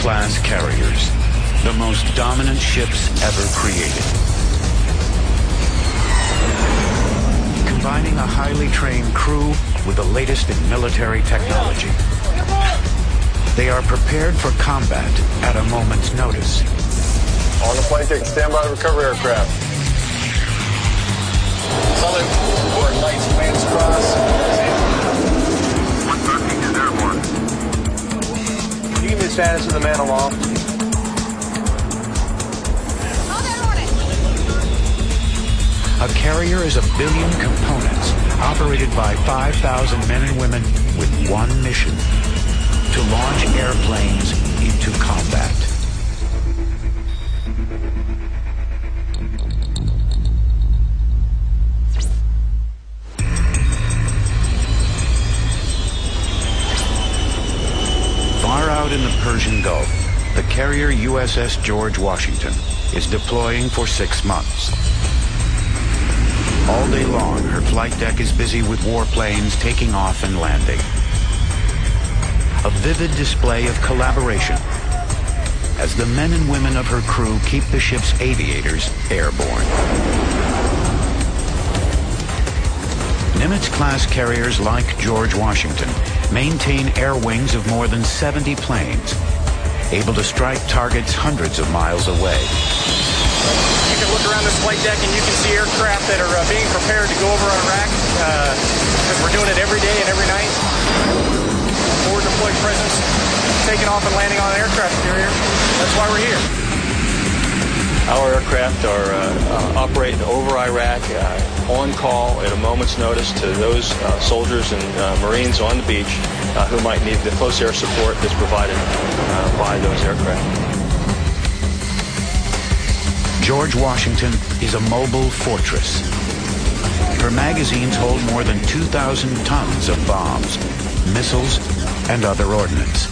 Nimitz-class carriers, the most dominant ships ever created. Combining a highly trained crew with the latest in military technology. They are prepared for combat at a moment's notice. On the flight deck, stand by the recovery aircraft. Solid. Report lights, plans cross. 113 is airborne. Can you give me the status of the man aloft? A carrier is 1 billion components operated by 5,000 men and women with one mission: to launch airplanes into combat. Far out in the Persian Gulf, the carrier USS George Washington is deploying for 6 months. All day long, her flight deck is busy with warplanes taking off and landing. A vivid display of collaboration as the men and women of her crew keep the ship's aviators airborne. Nimitz-class carriers like George Washington maintain air wings of more than 70 planes, able to strike targets hundreds of miles away. You can look around this flight deck and you can see aircraft that are being prepared to go over Iraq, because we're doing it every day and every night. Forward deployed presence, taking off and landing on an aircraft carrier. That's why we're here. Our aircraft are operating over Iraq on call at a moment's notice to those soldiers and Marines on the beach who might need the close air support that's provided by those aircraft. George Washington is a mobile fortress. Her magazines hold more than 2,000 tons of bombs, missiles, and other ordnance.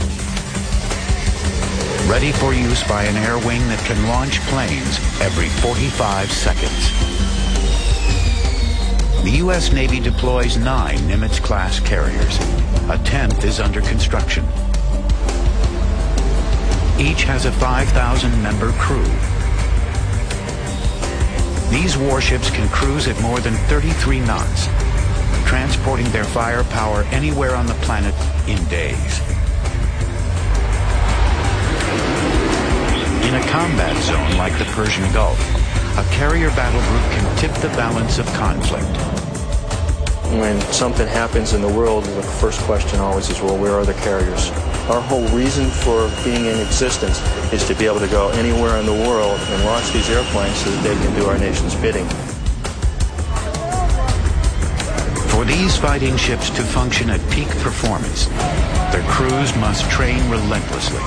Ready for use by an air wing that can launch planes every 45 seconds. The U.S. Navy deploys 9 Nimitz-class carriers. A 10th is under construction. Each has a 5,000-member crew. These warships can cruise at more than 33 knots, transporting their firepower anywhere on the planet in days. In a combat zone like the Persian Gulf, a carrier battle group can tip the balance of conflict. When something happens in the world, the first question always is, well, where are the carriers? Our whole reason for being in existence is to be able to go anywhere in the world and launch these airplanes so that they can do our nation's bidding. For these fighting ships to function at peak performance, their crews must train relentlessly.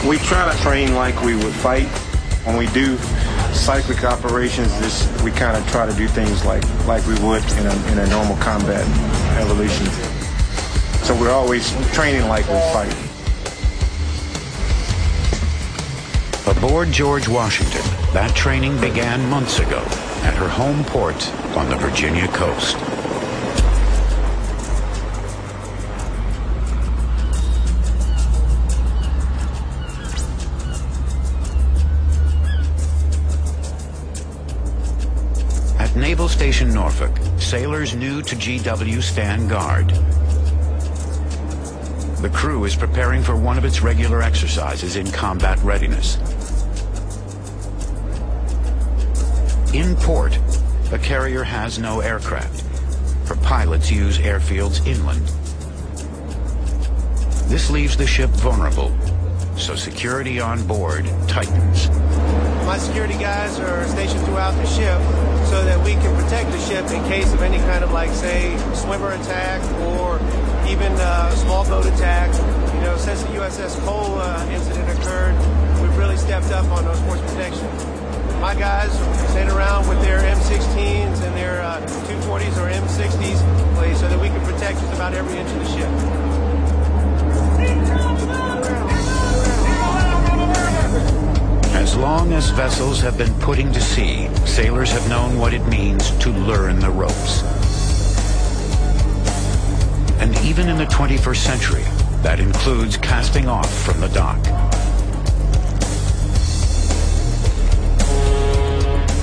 We try to train like we would fight. When we do cyclic operations, we kind of try to do things like we would in a normal combat evolution. So we're always training like we fight. Aboard George Washington, that training began months ago at her home port on the Virginia coast. At Naval Station Norfolk, sailors new to GW stand guard. The crew is preparing for one of its regular exercises in combat readiness. In port, the carrier has no aircraft. Her pilots use airfields inland. This leaves the ship vulnerable, so security on board tightens. My security guys are stationed throughout the ship so that we can protect the ship in case of any kind of, like, say, swimmer attack or even a small boat attack. You know, since the USS Cole incident occurred, we've really stepped up on those force protection. My guys staying around with their M16s and their 240s or M60s so that we can protect just about every inch of the ship. As long as vessels have been putting to sea, sailors have known what it means to learn the ropes. And even in the 21st century, that includes casting off from the dock.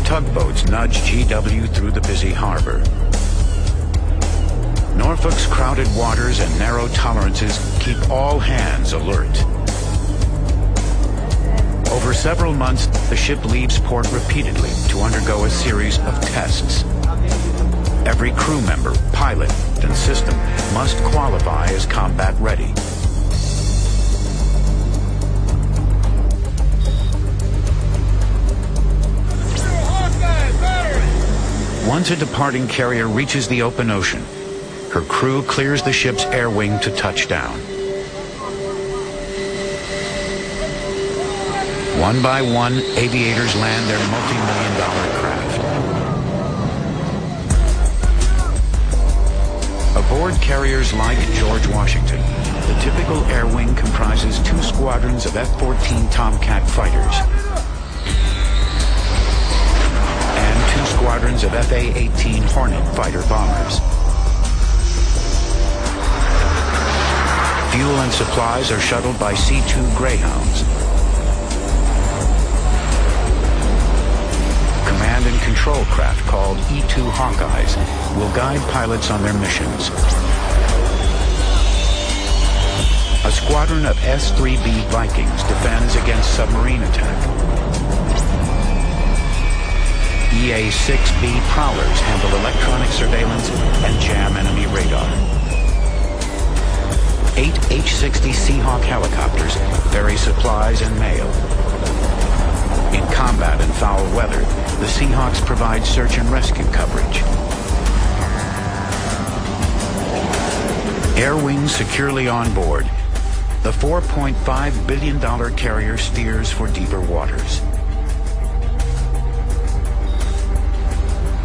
tugboats nudge GW through the busy harbor. Norfolk's crowded waters and narrow tolerances keep all hands alert. Over several months, the ship leaves port repeatedly to undergo a series of tests. Every crew member, pilot, and system must qualify as combat ready. Once a departing carrier reaches the open ocean, her crew clears the ship's air wing to touchdown. One by one, aviators land their multi-million-dollar craft. Aboard carriers like George Washington, the typical air wing comprises 2 squadrons of F-14 Tomcat fighters and 2 squadrons of FA-18 Hornet fighter bombers. Fuel and supplies are shuttled by C-2 Greyhounds. Command and control craft called E-2 Hawkeyes will guide pilots on their missions. A squadron of S-3B Vikings defends against submarine attack. EA-6B Prowlers handle electronic surveillance and jam enemy radar. 8 H-60 Seahawk helicopters ferry supplies and mail. In combat and foul weather, the Seahawks provide search and rescue coverage. Air wings securely on board, the $4.5 billion carrier steers for deeper waters.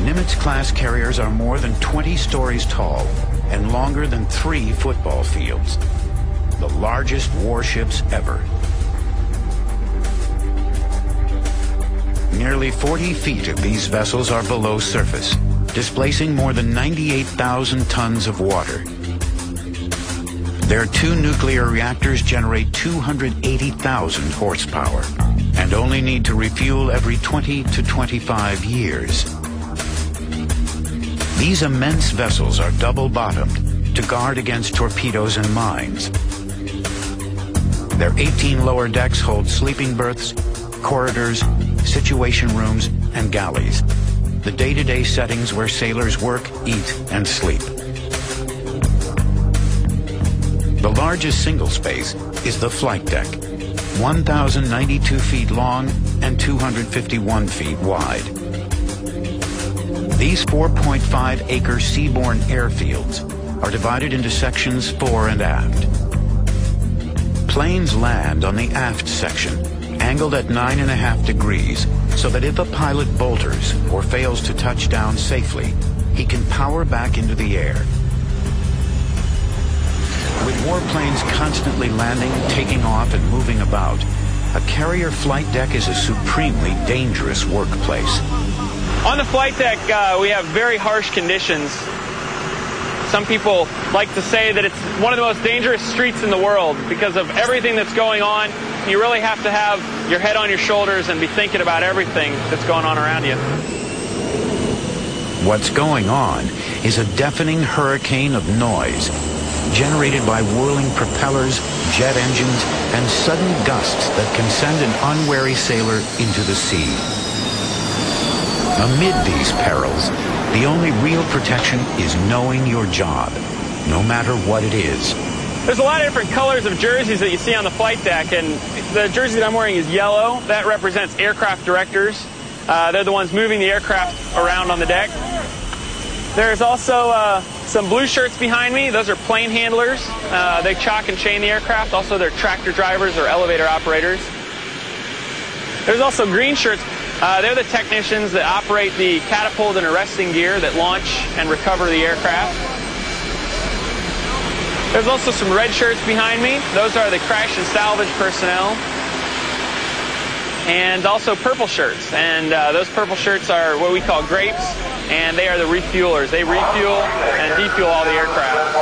Nimitz-class carriers are more than 20 stories tall and longer than 3 football fields, the largest warships ever. Nearly 40 feet of these vessels are below surface, displacing more than 98,000 tons of water. Their 2 nuclear reactors generate 280,000 horsepower and only need to refuel every 20 to 25 years. These immense vessels are double-bottomed to guard against torpedoes and mines. Their 18 lower decks hold sleeping berths, corridors, situation rooms, and galleys, the day-to-day settings where sailors work, eat, and sleep. The largest single space is the flight deck, 1,092 feet long and 251 feet wide. These 4.5-acre seaborne airfields are divided into sections fore and aft. Planes land on the aft section, angled at 9.5 degrees, so that if a pilot bolters or fails to touch down safely, he can power back into the air. With warplanes constantly landing, taking off, and moving about, a carrier flight deck is a supremely dangerous workplace. On the flight deck, we have very harsh conditions. Some people like to say that it's one of the most dangerous streets in the world because of everything that's going on. You really have to have your head on your shoulders and be thinking about everything that's going on around you. What's going on is a deafening hurricane of noise generated by whirling propellers, jet engines, and sudden gusts that can send an unwary sailor into the sea. Amid these perils, the only real protection is knowing your job, no matter what it is. There's a lot of different colors of jerseys that you see on the flight deck, and the jersey that I'm wearing is yellow. That represents aircraft directors. They're the ones moving the aircraft around on the deck. There's also some blue shirts behind me. Those are plane handlers. They chock and chain the aircraft. Also, they're tractor drivers or elevator operators. There's also green shirts. They're the technicians that operate the catapult and arresting gear that launch and recover the aircraft. There's also some red shirts behind me. Those are the crash and salvage personnel. And also purple shirts. And those purple shirts are what we call grapes, and they are the refuelers. They refuel and defuel all the aircraft.